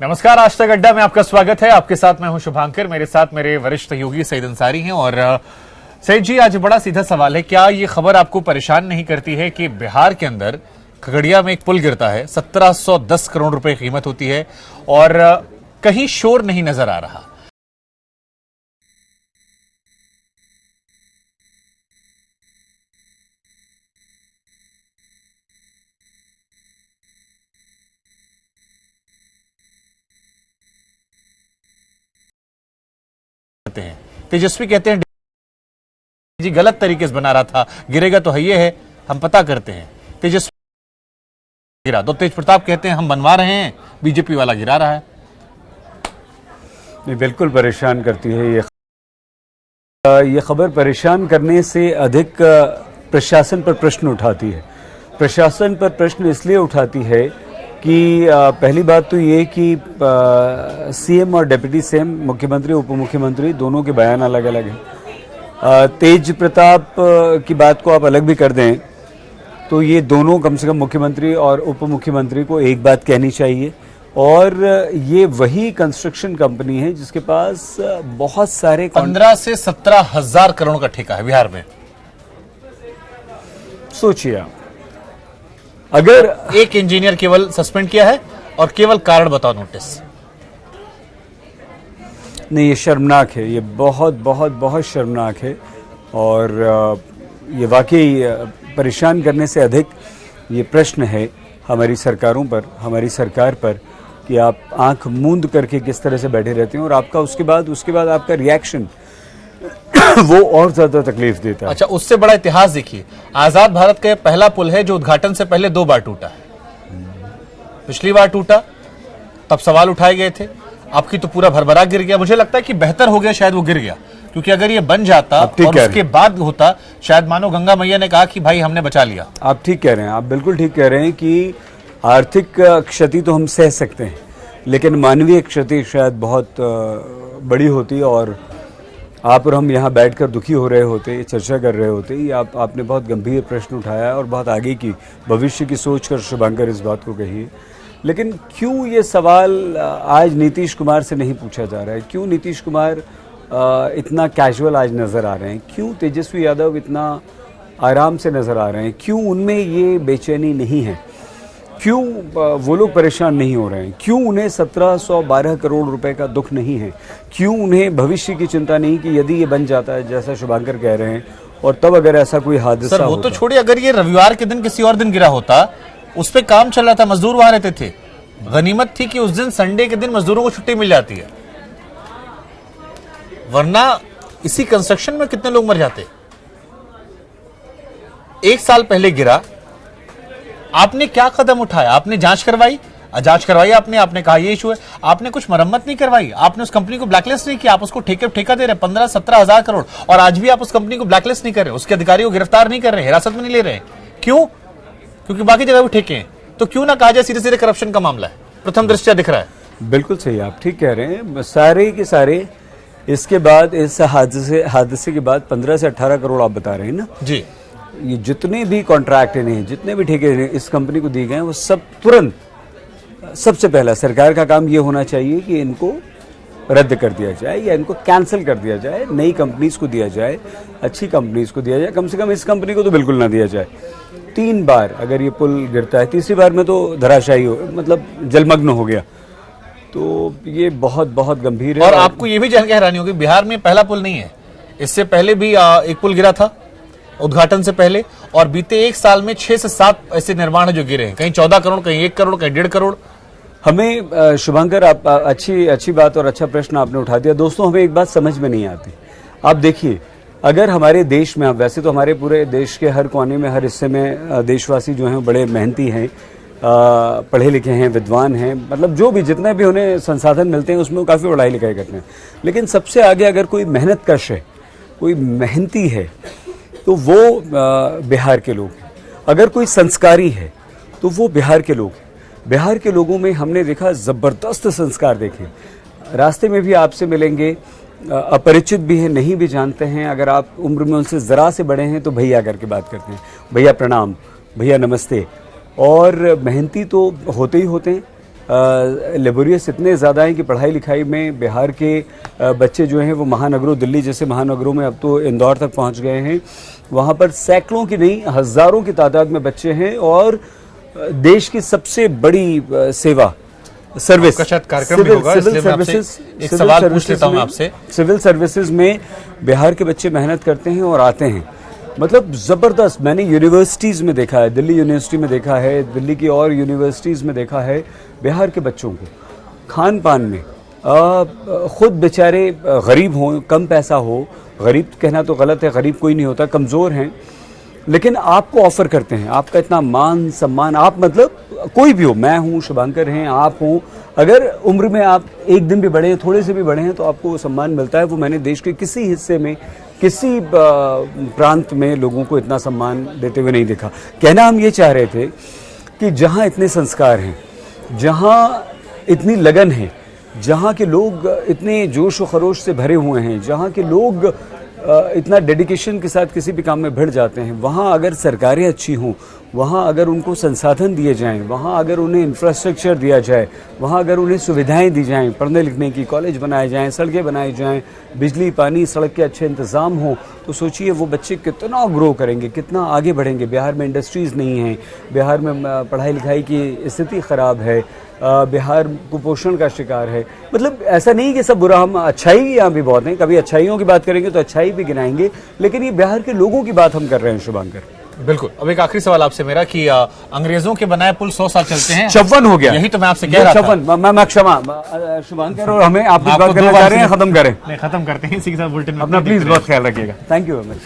नमस्कार, आज तक अड्डा में आपका स्वागत है। आपके साथ मैं हूं शुभांकर, मेरे साथ मेरे वरिष्ठ सहयोगी सईद अंसारी हैं। और सईद जी, आज बड़ा सीधा सवाल है, क्या ये खबर आपको परेशान नहीं करती है कि बिहार के अंदर खगड़िया में एक पुल गिरता है, 1710 करोड़ रुपए कीमत होती है और कहीं शोर नहीं नजर आ रहा। तेजस्वी कहते हैं जी गलत तरीके से बना रहा था, गिरेगा तो है, ये है, हम पता करते हैं। तेजस्वी गिरा तो तेज प्रताप कहते हैं हम बनवा रहे हैं, बीजेपी वाला गिरा रहा है। नहीं, बिल्कुल परेशान करती है ये खबर। परेशान करने से अधिक प्रशासन पर प्रश्न उठाती है। प्रशासन पर प्रश्न इसलिए उठाती है कि पहली बात तो ये कि सीएम और डिप्टी सीएम, मुख्यमंत्री उप मुख्यमंत्री, दोनों के बयान अलग अलग हैं। तेज प्रताप की बात को आप अलग भी कर दें तो ये दोनों, कम से कम मुख्यमंत्री और उप मुख्यमंत्री को एक बात कहनी चाहिए। और ये वही कंस्ट्रक्शन कंपनी है जिसके पास बहुत सारे 15 से 17 हजार करोड़ का ठेका है बिहार में। सोचिए आप, अगर एक इंजीनियर केवल सस्पेंड किया है और केवल कारण बताओ नोटिस। नहीं, ये शर्मनाक है, ये बहुत बहुत बहुत शर्मनाक है। और ये वाकई परेशान करने से अधिक ये प्रश्न है हमारी सरकारों पर, हमारी सरकार पर, कि आप आंख मूंद करके किस तरह से बैठे रहते हैं और आपका उसके बाद आपका रिएक्शन वो और ज्यादा तकलीफ देता है। अच्छा, उससे बड़ा इतिहास देखिए, आजाद भारत का पहला पुल है जो उद्घाटन से पहले 2 बार टूटा है। पिछली बार टूटा तब सवाल उठाए गए थे, आपकी तो पूरा भरभरा गिर गया। मुझे लगता है कि बेहतर हो गया शायद वो गिर गया, क्योंकि अगर ये बन जाता और उसके बाद होता, शायद मानो गंगा मैया ने कहा कि भाई हमने बचा लिया। आप ठीक कह रहे हैं, आप बिल्कुल ठीक कह रहे हैं कि आर्थिक क्षति तो हम सह सकते हैं, लेकिन मानवीय क्षति शायद बहुत बड़ी होती। और आप और हम यहाँ बैठकर दुखी हो रहे होते, चर्चा कर रहे होते। ये आपने बहुत गंभीर प्रश्न उठाया है और बहुत आगे की भविष्य की सोच कर शुभांकर इस बात को कही है। लेकिन क्यों ये सवाल आज नीतीश कुमार से नहीं पूछा जा रहा है? क्यों नीतीश कुमार इतना कैजुअल आज नज़र आ रहे हैं? क्यों तेजस्वी यादव इतना आराम से नज़र आ रहे हैं? क्यों उनमें ये बेचैनी नहीं है? क्यों वो लोग परेशान नहीं हो रहे हैं? क्यों उन्हें 1712 करोड़ रुपए का दुख नहीं है? क्यों उन्हें भविष्य की चिंता नहीं कि यदि ये बन जाता है जैसा शुभांकर कह रहे हैं, और तब अगर ऐसा कोई हादसा सर, वो तो छोड़िए, अगर ये रविवार के दिन किसी और दिन गिरा होता, उस पे काम चल रहा था, मजदूर वहां रहते थे, गनीमत थी कि उस दिन संडे के दिन मजदूरों को छुट्टी मिल जाती है, वरना इसी कंस्ट्रक्शन में कितने लोग मर जाते। 1 साल पहले गिरा, आपने क्या कदम उठाया? आपने जांच करवाई आपने कहा ये इशू है, आपने कुछ मरम्मत नहीं करवाई, आपने उस कंपनी को ब्लैकलिस्ट नहीं किया, आप उसको ठेका दे रहे 15-17 हजार करोड़, और आज भी आप उस कंपनी को ब्लैकलिस्ट नहीं कर रहे, उसके अधिकारियों को गिरफ्तार नहीं कर रहे, हिरासत में नहीं ले रहे। क्यों? क्योंकि बाकी जगह भी ठेके हैं। तो क्यों ना कहा जाए सीधे सीधे करप्शन का मामला है, प्रथम दृष्टया दिख रहा है। बिल्कुल सही, आप ठीक कह रहे हैं। सारे के सारे इसके बाद, इस हादसे के बाद 15 से 18 करोड़ आप बता रहे हैं ना जी। ये जितने भी कॉन्ट्रैक्ट हैं, जितने भी ठेके इस कंपनी को दिए गए हैं, वो सब तुरंत, सबसे पहला सरकार का काम ये होना चाहिए कि इनको रद्द कर दिया जाए या इनको कैंसिल कर दिया जाए, नई कंपनीज को दिया जाए, अच्छी कंपनीज को दिया जाए। कम से कम इस कंपनी को तो बिल्कुल ना दिया जाए। 3 बार अगर ये पुल गिरता है, तीसरी बार में तो धराशायी हो, मतलब जलमग्न हो गया, तो ये बहुत बहुत गंभीर है। और आपको ये भी जान के हैरानी होगी, बिहार में पहला पुल नहीं है, इससे पहले भी एक पुल गिरा था उद्घाटन से पहले, और बीते 1 साल में 6 से 7 ऐसे निर्माण है जो गिरे हैं, कहीं 14 करोड़, कहीं 1 करोड़, कहीं 1.5 करोड़। हमें शुभांकर, आप अच्छी बात और अच्छा प्रश्न आपने उठा दिया। दोस्तों, हमें एक बात समझ में नहीं आती। आप देखिए, अगर हमारे देश में, वैसे तो हमारे पूरे देश के हर कोने में, हर हिस्से में देशवासी जो हैं बड़े मेहनती हैं, पढ़े लिखे हैं, विद्वान हैं, मतलब जो भी जितने भी उन्हें संसाधन मिलते हैं उसमें वो काफ़ी पढ़ाई लिखाई करते हैं। लेकिन सबसे आगे अगर कोई मेहनत कश है, कोई मेहनती है, तो वो बिहार के लोग हैं। अगर कोई संस्कारी है तो वो बिहार के लोग हैं। बिहार के लोगों में हमने देखा ज़बरदस्त संस्कार देखे। रास्ते में भी आपसे मिलेंगे, अपरिचित भी हैं, नहीं भी जानते हैं, अगर आप उम्र में उनसे ज़रा से बड़े हैं तो भैया करके बात करते हैं, भैया प्रणाम, भैया नमस्ते। और मेहनती तो होते ही होते हैं, लेबोरियस इतने ज़्यादा हैं कि पढ़ाई लिखाई में बिहार के बच्चे जो हैं वो महानगरों, दिल्ली जैसे महानगरों में, अब तो इंदौर तक पहुंच गए हैं, वहाँ पर सैकड़ों की नहीं हज़ारों की तादाद में बच्चे हैं। और देश की सबसे बड़ी सेवा सर्विस, आपका शायद कार्यक्रम भी होगा, इसलिए मैं आपसे एक सवाल पूछ लेता हूं आपसे। सिविल सर्विसेज में बिहार के बच्चे मेहनत करते हैं और आते हैं, मतलब जबरदस्त। मैंने यूनिवर्सिटीज में देखा है, दिल्ली यूनिवर्सिटी में देखा है, दिल्ली की और यूनिवर्सिटीज में देखा है, बिहार के बच्चों को खान पान में खुद बेचारे गरीब हों, कम पैसा हो, गरीब कहना तो गलत है, गरीब कोई नहीं होता, कमज़ोर हैं, लेकिन आपको ऑफर करते हैं, आपका इतना मान सम्मान, आप मतलब कोई भी हो, मैं हूँ, शुभांकर हैं, आप हों, अगर उम्र में आप एक दिन भी बढ़े हैं, थोड़े से भी बढ़े हैं, तो आपको वो सम्मान मिलता है। वो मैंने देश के किसी हिस्से में, किसी प्रांत में लोगों को इतना सम्मान देते हुए नहीं देखा। कहना हम ये चाह रहे थे कि जहाँ इतने संस्कार हैं, जहाँ इतनी लगन है, जहाँ के लोग इतने जोश व खरोश से भरे हुए हैं, जहाँ के लोग इतना डेडिकेशन के साथ किसी भी काम में भिड़ जाते हैं, वहाँ अगर सरकारें अच्छी हों, वहाँ अगर उनको संसाधन दिए जाएं, वहाँ अगर उन्हें इंफ्रास्ट्रक्चर दिया जाए, वहाँ अगर उन्हें सुविधाएं दी जाएं, पढ़ने लिखने की, कॉलेज बनाए जाएं, सड़कें बनाई जाएं, बिजली पानी सड़क के अच्छे इंतज़ाम हो, तो सोचिए वो बच्चे कितना ग्रो करेंगे, कितना आगे बढ़ेंगे। बिहार में इंडस्ट्रीज़ नहीं हैं, बिहार में पढ़ाई लिखाई की स्थिति ख़राब है, बिहार कुपोषण का शिकार है। मतलब ऐसा नहीं कि सब बुरा, हम अच्छाई यहाँ भी बहुत हैं, कभी अच्छाइयों की बात करेंगे तो अच्छाई भी गिनाएंगे, लेकिन ये बिहार के लोगों की बात हम कर रहे हैं शुभांकर। बिल्कुल। अब एक आखिरी सवाल आपसे मेरा कि अंग्रेजों के बनाए पुल 100 साल चलते हैं, 56 हो गया, यही तो मैं आपसे कह रहा था। 56, मैं क्षमा शुभांकर, और हमें आप बात करना चाह रहे हैं, खत्म करें, नहीं खत्म करते हैं इसी के साथ बुलेटिन में। अपना प्लीज बहुत ख्याल रखिएगा। Thank you very much.